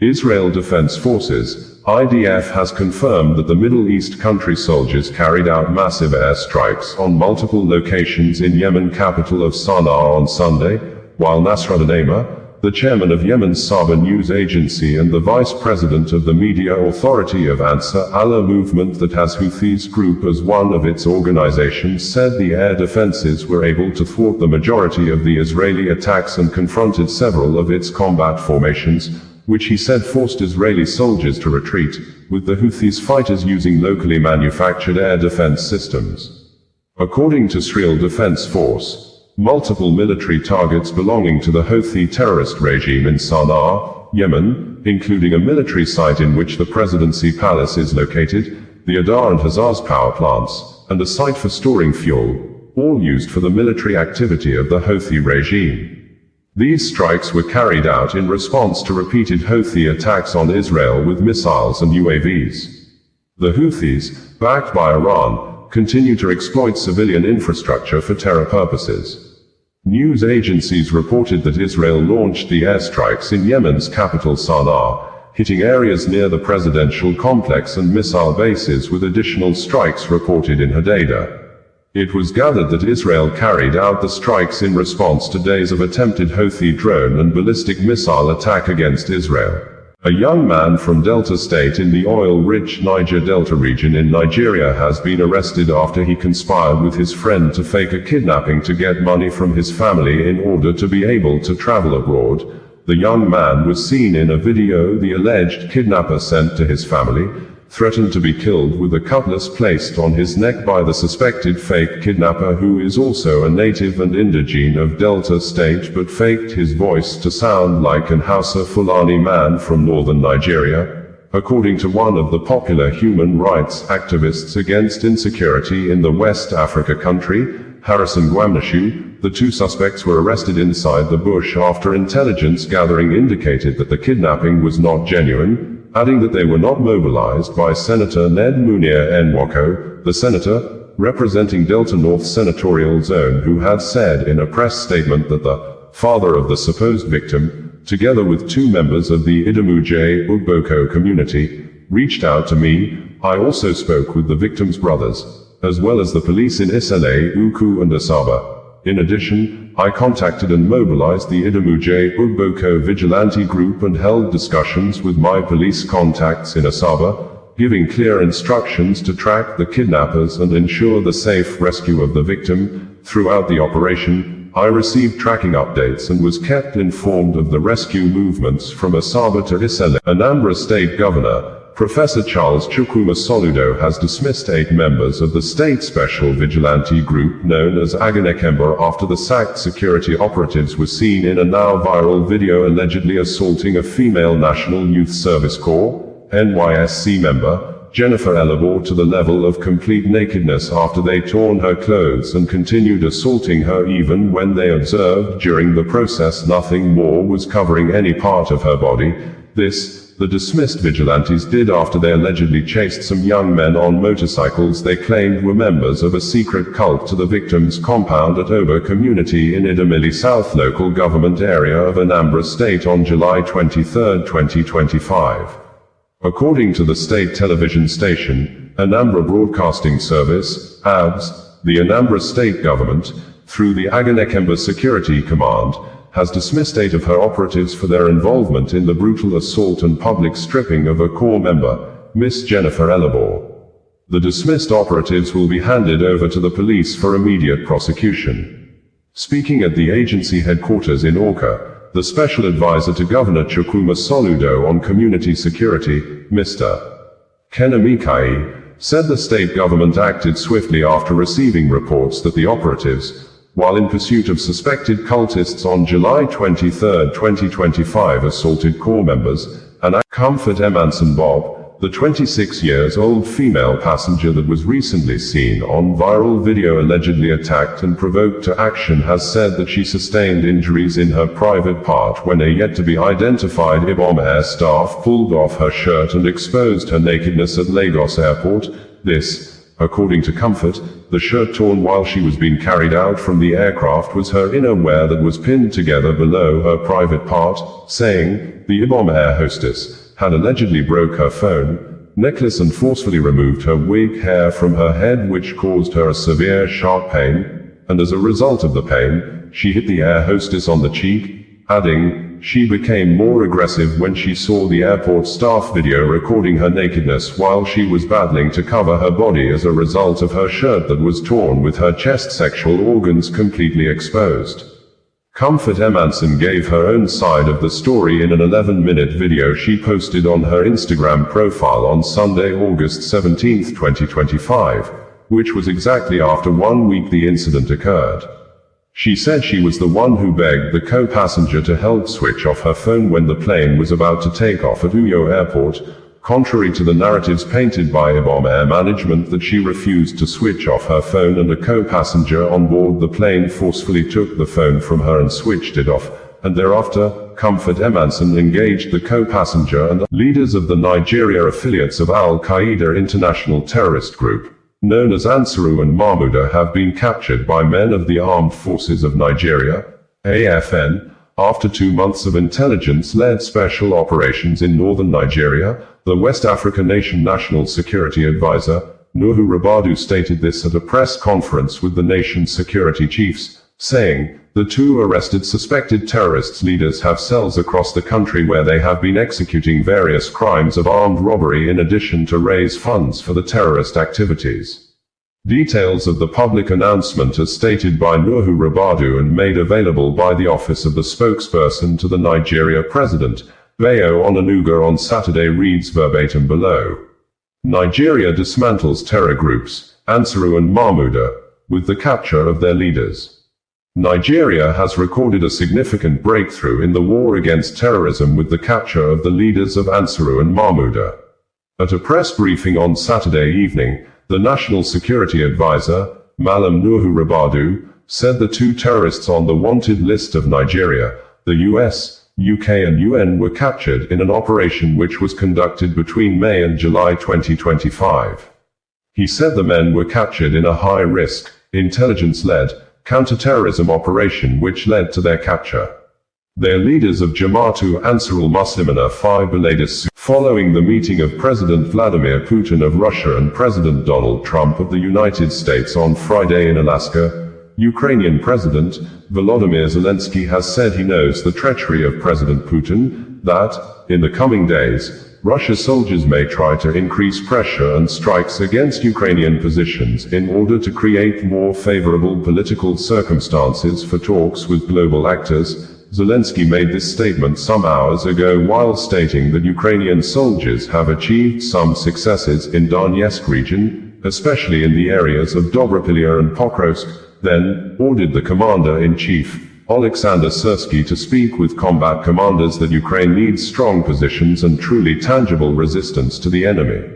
Israel Defense Forces, IDF, has confirmed that the Middle East country soldiers carried out massive airstrikes on multiple locations in Yemen capital of Sanaa on Sunday, while Nasruddin Amer, the chairman of Yemen's Saba news agency and the vice president of the media authority of Ansar Allah Movement that has Houthis group as one of its organizations, said the air defenses were able to thwart the majority of the Israeli attacks and confronted several of its combat formations, which he said forced Israeli soldiers to retreat, with the Houthis fighters using locally manufactured air defense systems. According to Israel Defense Force, multiple military targets belonging to the Houthi terrorist regime in Sanaa, Yemen, including a military site in which the presidency palace is located, the Adar and Hazaz power plants, and a site for storing fuel, all used for the military activity of the Houthi regime. These strikes were carried out in response to repeated Houthi attacks on Israel with missiles and UAVs. The Houthis, backed by Iran, continue to exploit civilian infrastructure for terror purposes. News agencies reported that Israel launched the airstrikes in Yemen's capital Sanaa, hitting areas near the presidential complex and missile bases, with additional strikes reported in Hodeidah. It was gathered that Israel carried out the strikes in response to days of attempted Houthi drone and ballistic missile attack against Israel. A young man from Delta State in the oil-rich Niger Delta region in Nigeria has been arrested after he conspired with his friend to fake a kidnapping to get money from his family in order to be able to travel abroad. The young man was seen in a video the alleged kidnapper sent to his family, threatened to be killed with a cutlass placed on his neck by the suspected fake kidnapper, who is also a native and indigene of Delta State but faked his voice to sound like an Hausa Fulani man from northern Nigeria. According to one of the popular human rights activists against insecurity in the West Africa country, Harrison Gwamnashu, the two suspects were arrested inside the bush after intelligence gathering indicated that the kidnapping was not genuine, adding that they were not mobilized by Senator Ned Munir Nwoko, the senator representing Delta North Senatorial Zone, who had said in a press statement that the father of the supposed victim, together with two members of the Idemuje Ugboko community, reached out to me. I also spoke with the victim's brothers, as well as the police in Isale, Uku and Saba. In addition, I contacted and mobilized the Idemuje Ugboko vigilante group and held discussions with my police contacts in Saba, giving clear instructions to track the kidnappers and ensure the safe rescue of the victim. Throughout the operation, I received tracking updates and was kept informed of the rescue movements from Saba to Isale. Anambra State Governor, Professor Charles Chukwuma Soludo, has dismissed 8 members of the state special vigilante group known as Aganekemba after the sacked security operatives were seen in a now viral video allegedly assaulting a female National Youth Service Corps, NYSC member, Jennifer Elabor, to the level of complete nakedness after they torn her clothes and continued assaulting her even when they observed during the process nothing more was covering any part of her body. This, the dismissed vigilantes did after they allegedly chased some young men on motorcycles they claimed were members of a secret cult to the victim's compound at Oba community in Idemili South local government area of Anambra State on July 23, 2025. According to the state television station, Anambra Broadcasting Service, ABS, the Anambra State government, through the Aganekemba Security Command, has dismissed 8 of her operatives for their involvement in the brutal assault and public stripping of a corps member, Miss Jennifer Elabor. The dismissed operatives will be handed over to the police for immediate prosecution. Speaking at the agency headquarters in Awka, the special advisor to Governor Chukwuma Soludo on community security, Mr. Kenemikai, said the state government acted swiftly after receiving reports that the operatives, while in pursuit of suspected cultists on July 23, 2025 assaulted corps members, and Comfort Emanson Bob, the 26-year-old female passenger that was recently seen on viral video allegedly attacked and provoked to action, has said that she sustained injuries in her private part when a yet-to-be-identified IBOM air staff pulled off her shirt and exposed her nakedness at Lagos Airport. This, According to Comfort, the shirt torn while she was being carried out from the aircraft was her inner wear that was pinned together below her private part, saying, the IBOM air hostess had allegedly broke her phone, necklace and forcefully removed her wig hair from her head, which caused her a severe sharp pain, and as a result of the pain, she hit the air hostess on the cheek, adding, she became more aggressive when she saw the airport staff video recording her nakedness while she was battling to cover her body as a result of her shirt that was torn with her chest sexual organs completely exposed. Comfort Emanson gave her own side of the story in an 11-minute video she posted on her Instagram profile on Sunday, August 17, 2025, which was exactly after 1 week the incident occurred. She said she was the one who begged the co-passenger to help switch off her phone when the plane was about to take off at Uyo Airport, contrary to the narratives painted by IBOM Air Management that she refused to switch off her phone and a co-passenger on board the plane forcefully took the phone from her and switched it off, and thereafter, Comfort Emanson engaged the co-passenger and the leaders of the Nigeria affiliates of Al-Qaeda International Terrorist Group, known as Ansar and Mahmouda, have been captured by men of the Armed Forces of Nigeria, AFN, after 2 months of intelligence-led special operations in northern Nigeria. The West African nation National Security Advisor, Nuhu Rabadu, stated this at a press conference with the nation's security chiefs, saying, the 2 arrested suspected terrorists leaders have cells across the country where they have been executing various crimes of armed robbery in addition to raise funds for the terrorist activities. Details of the public announcement as stated by Nuhu Rabadu and made available by the office of the spokesperson to the Nigeria president, Bayo Onanuga, on Saturday reads verbatim below. Nigeria dismantles terror groups, Ansar and Mahmouda, with the capture of their leaders. Nigeria has recorded a significant breakthrough in the war against terrorism with the capture of the leaders of Ansar and Mahmouda. At a press briefing on Saturday evening, the National Security Advisor, Malam Nuhu Rabadu, said the 2 terrorists on the wanted list of Nigeria, the US, UK and UN were captured in an operation which was conducted between May and July 2025. He said the men were captured in a high-risk, intelligence-led, counter-terrorism operation which led to their capture. They are leaders of Jama'atu Ansar al-Muslimin fi Baladis. Following the meeting of President Vladimir Putin of Russia and President Donald Trump of the United States on Friday in Alaska, Ukrainian President Volodymyr Zelensky has said he knows the treachery of President Putin, that, in the coming days, Russia's soldiers may try to increase pressure and strikes against Ukrainian positions in order to create more favorable political circumstances for talks with global actors. Zelensky made this statement some hours ago while stating that Ukrainian soldiers have achieved some successes in Donetsk region, especially in the areas of Dobropilya and Pokrovsk, then ordered the Commander-in-Chief, Oleksandr Syrsky, to speak with combat commanders that Ukraine needs strong positions and truly tangible resistance to the enemy.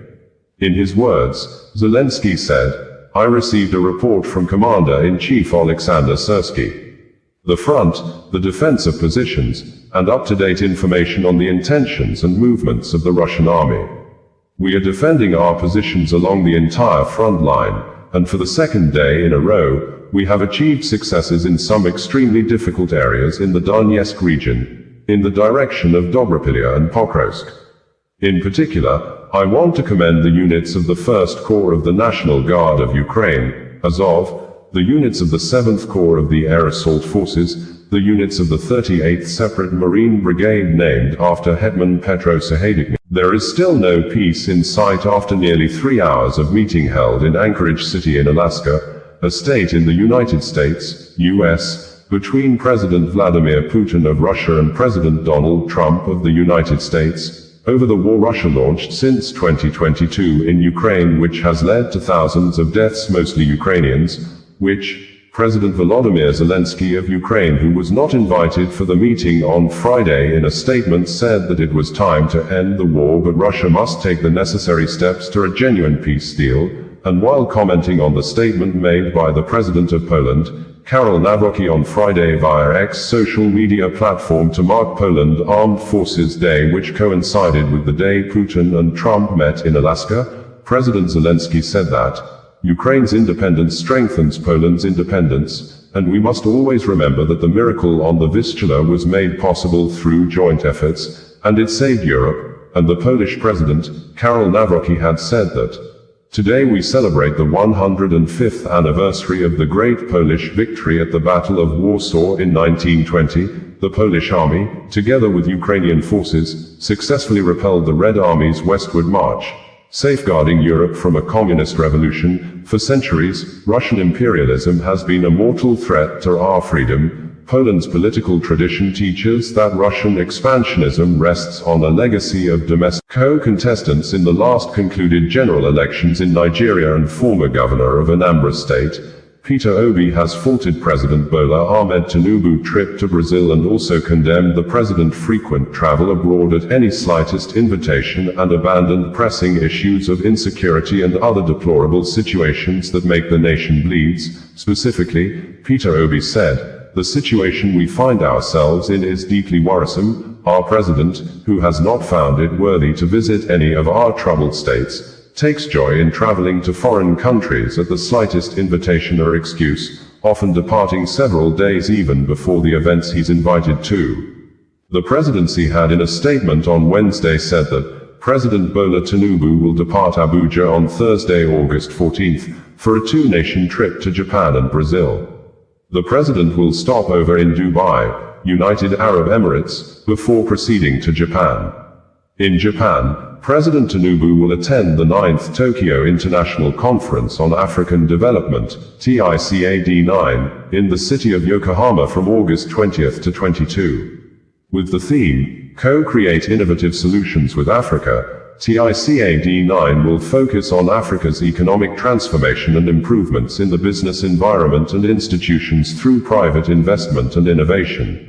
In his words, Zelensky said, I received a report from Commander-in-Chief Oleksandr Syrsky. The front, the defense of positions, and up-to-date information on the intentions and movements of the Russian army. We are defending our positions along the entire front line, and for the second day in a row, we have achieved successes in some extremely difficult areas in the Donetsk region, in the direction of Dobropilya and Pokrovsk. In particular, I want to commend the units of the 1st Corps of the National Guard of Ukraine, Azov, the units of the 7th Corps of the Air Assault Forces, the units of the 38th Separate Marine Brigade named after Hetman Petro Sahednik. There is still no peace in sight after nearly 3 hours of meeting held in Anchorage City in Alaska, a state in the United States, US, between President Vladimir Putin of Russia and President Donald Trump of the United States, over the war Russia launched since 2022 in Ukraine, which has led to thousands of deaths, mostly Ukrainians, which President Volodymyr Zelensky of Ukraine, who was not invited for the meeting on Friday, in a statement said that it was time to end the war but Russia must take the necessary steps to a genuine peace deal. And while commenting on the statement made by the President of Poland, Karol Nawrocki, on Friday via X social media platform to mark Poland Armed Forces Day, which coincided with the day Putin and Trump met in Alaska, President Zelensky said that, Ukraine's independence strengthens Poland's independence, and we must always remember that the miracle on the Vistula was made possible through joint efforts, and it saved Europe, and the Polish president, Karol Nawrocki, had said that, "Today we celebrate the 105th anniversary of the great Polish victory at the Battle of Warsaw in 1920, the Polish army, together with Ukrainian forces, successfully repelled the Red Army's westward march, safeguarding Europe from a communist revolution. For centuries, Russian imperialism has been a mortal threat to our freedom. Poland's political tradition teaches that Russian expansionism rests on a legacy of domestic co-contestants in the last concluded general elections in Nigeria, and former governor of Anambra State, Peter Obi, has faulted President Bola Ahmed Tinubu's trip to Brazil and also condemned the president's frequent travel abroad at any slightest invitation, and abandoned pressing issues of insecurity and other deplorable situations that make the nation bleeds. Specifically, Peter Obi said, "The situation we find ourselves in is deeply worrisome. Our president, who has not found it worthy to visit any of our troubled states, takes joy in traveling to foreign countries at the slightest invitation or excuse, often departing several days even before the events he's invited to." The presidency had in a statement on Wednesday said that President Bola Tinubu will depart Abuja on Thursday, August 14th, for a two-nation trip to Japan and Brazil. The president will stop over in Dubai, United Arab Emirates, before proceeding to Japan. In Japan, President Tinubu will attend the 9th Tokyo International Conference on African Development, TICAD9, in the city of Yokohama from August 20th to 22. With the theme, Co-Create Innovative Solutions with Africa, TICAD9 will focus on Africa's economic transformation and improvements in the business environment and institutions through private investment and innovation.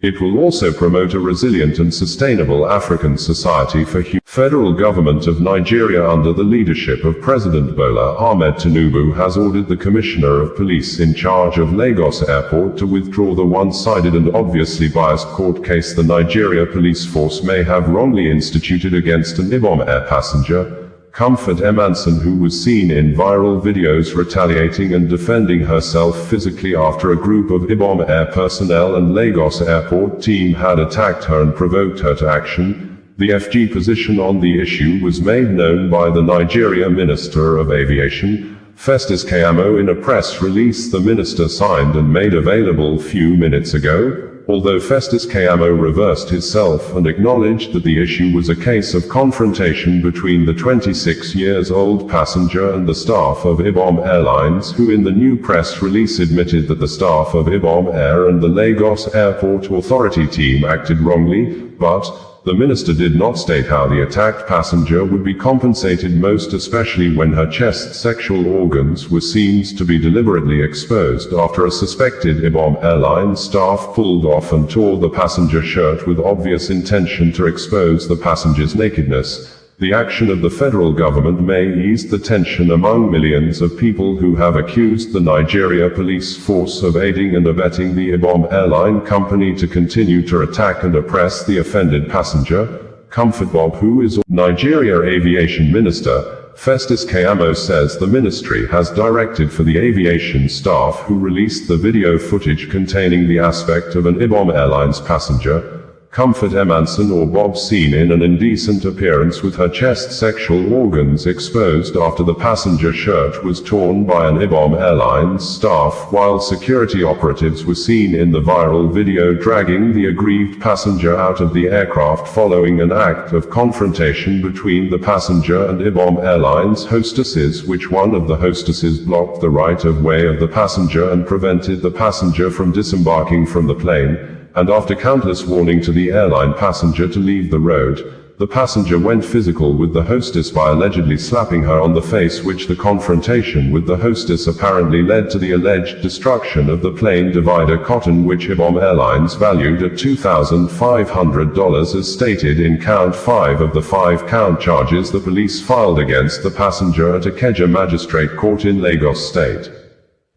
It will also promote a resilient and sustainable African society for Federal government of Nigeria under the leadership of President Bola Ahmed Tinubu has ordered the Commissioner of Police in charge of Lagos Airport to withdraw the one-sided and obviously biased court case the Nigeria police force may have wrongly instituted against an Ibom Air passenger, Comfort Emanson, who was seen in viral videos retaliating and defending herself physically after a group of Ibom Air personnel and Lagos Airport team had attacked her and provoked her to action. The FG position on the issue was made known by the Nigeria Minister of Aviation, Festus Keyamo, in a press release the minister signed and made available few minutes ago, although Festus Keyamo reversed himself and acknowledged that the issue was a case of confrontation between the 26-year-old passenger and the staff of Ibom Airlines, who in the new press release admitted that the staff of Ibom Air and the Lagos Airport Authority team acted wrongly, but the minister did not state how the attacked passenger would be compensated, most especially when her chest sexual organs were seen to be deliberately exposed after a suspected Ibom Airlines staff pulled off and tore the passenger shirt with obvious intention to expose the passenger's nakedness. The action of the federal government may ease the tension among millions of people who have accused the Nigeria police force of aiding and abetting the Ibom Airline company to continue to attack and oppress the offended passenger. Comfort Bob, who is Nigeria Aviation Minister, Festus Keyamo, says the ministry has directed for the aviation staff who released the video footage containing the aspect of an Ibom Airlines passenger, Comfort Emanson or Bob, seen in an indecent appearance with her chest sexual organs exposed after the passenger shirt was torn by an Ibom Airlines staff, while security operatives were seen in the viral video dragging the aggrieved passenger out of the aircraft following an act of confrontation between the passenger and Ibom Airlines hostesses, which one of the hostesses blocked the right of way of the passenger and prevented the passenger from disembarking from the plane. And after countless warning to the airline passenger to leave the road, the passenger went physical with the hostess by allegedly slapping her on the face, which the confrontation with the hostess apparently led to the alleged destruction of the plane divider cotton, which Ibom Airlines valued at $2,500 as stated in count 5 of the 5-count charges the police filed against the passenger at Ikeja Magistrate Court in Lagos State.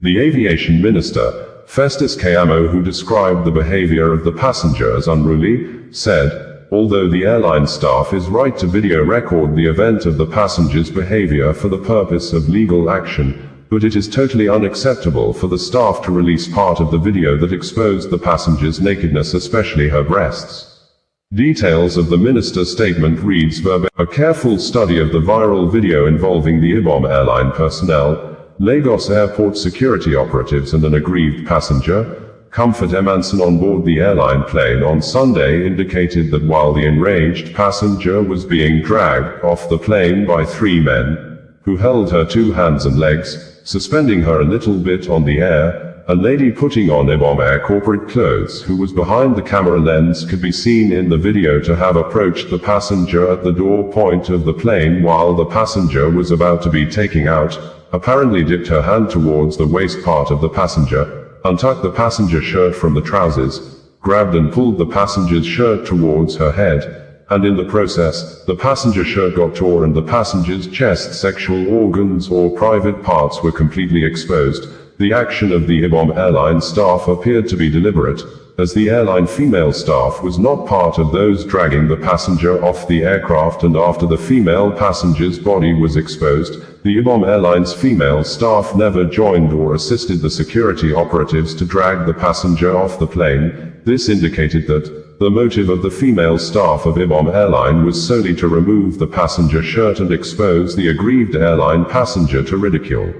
The aviation minister, Festus Keyamo, who described the behavior of the passenger as unruly, said, although the airline staff is right to video record the event of the passenger's behavior for the purpose of legal action, but it is totally unacceptable for the staff to release part of the video that exposed the passenger's nakedness, especially her breasts. Details of the minister's statement reads verbatim: a careful study of the viral video involving the IBOM airline personnel, Lagos airport security operatives and an aggrieved passenger, Comfort Emanson on board the airline plane on Sunday indicated that while the enraged passenger was being dragged off the plane by three men, who held her two hands and legs, suspending her a little bit on the air, a lady putting on IBOM Air corporate clothes who was behind the camera lens could be seen in the video to have approached the passenger at the door point of the plane while the passenger was about to be taken out, apparently dipped her hand towards the waist part of the passenger, untucked the passenger shirt from the trousers, grabbed and pulled the passenger's shirt towards her head, and in the process, the passenger shirt got tore and the passenger's chest, sexual organs or private parts were completely exposed. The action of the IBOM airline staff appeared to be deliberate, as the airline female staff was not part of those dragging the passenger off the aircraft, and after the female passenger's body was exposed, the IBOM Airlines female staff never joined or assisted the security operatives to drag the passenger off the plane. This indicated that the motive of the female staff of IBOM Airline was solely to remove the passenger shirt and expose the aggrieved airline passenger to ridicule.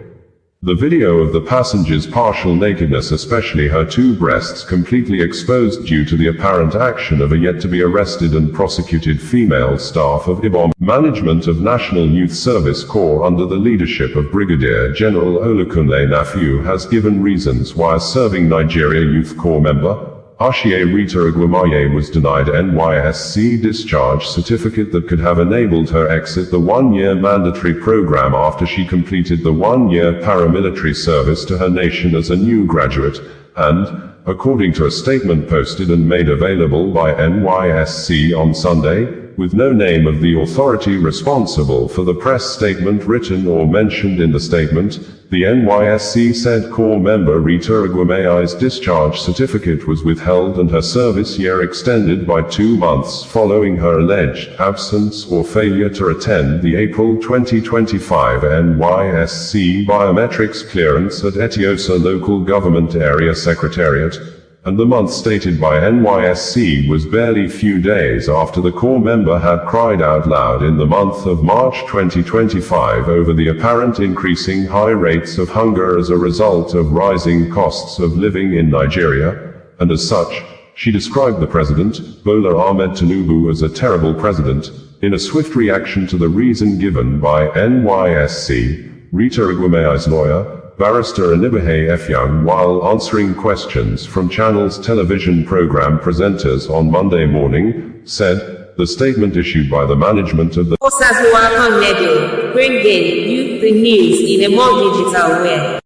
The video of the passenger's partial nakedness, especially her two breasts completely exposed due to the apparent action of a yet-to-be-arrested and prosecuted female staff of IBOM management of National Youth Service Corps under the leadership of Brigadier General Olukunle Nafiu, has given reasons why a serving Nigeria Youth Corps member, Ashie Rita Aguamaye, was denied NYSC discharge certificate that could have enabled her exit the one-year mandatory program after she completed the one-year paramilitary service to her nation as a new graduate, and, according to a statement posted and made available by NYSC on Sunday, with no name of the authority responsible for the press statement written or mentioned in the statement, the NYSC said Corps member Rita Aguamaye's discharge certificate was withheld and her service year extended by 2 months following her alleged absence or failure to attend the April 2025 NYSC biometrics clearance at Etiosa Local Government Area Secretariat, and the month stated by NYSC was barely few days after the Corps member had cried out loud in the month of March 2025 over the apparent increasing high rates of hunger as a result of rising costs of living in Nigeria, and as such, she described the president, Bola Ahmed Tinubu, as a terrible president. In a swift reaction to the reason given by NYSC, Rita Aguamaye's lawyer, Barrister Anibahe Efyoung, while answering questions from channel's television program presenters on Monday morning, said, the statement issued by the management of the bringing you the news in a more digital way.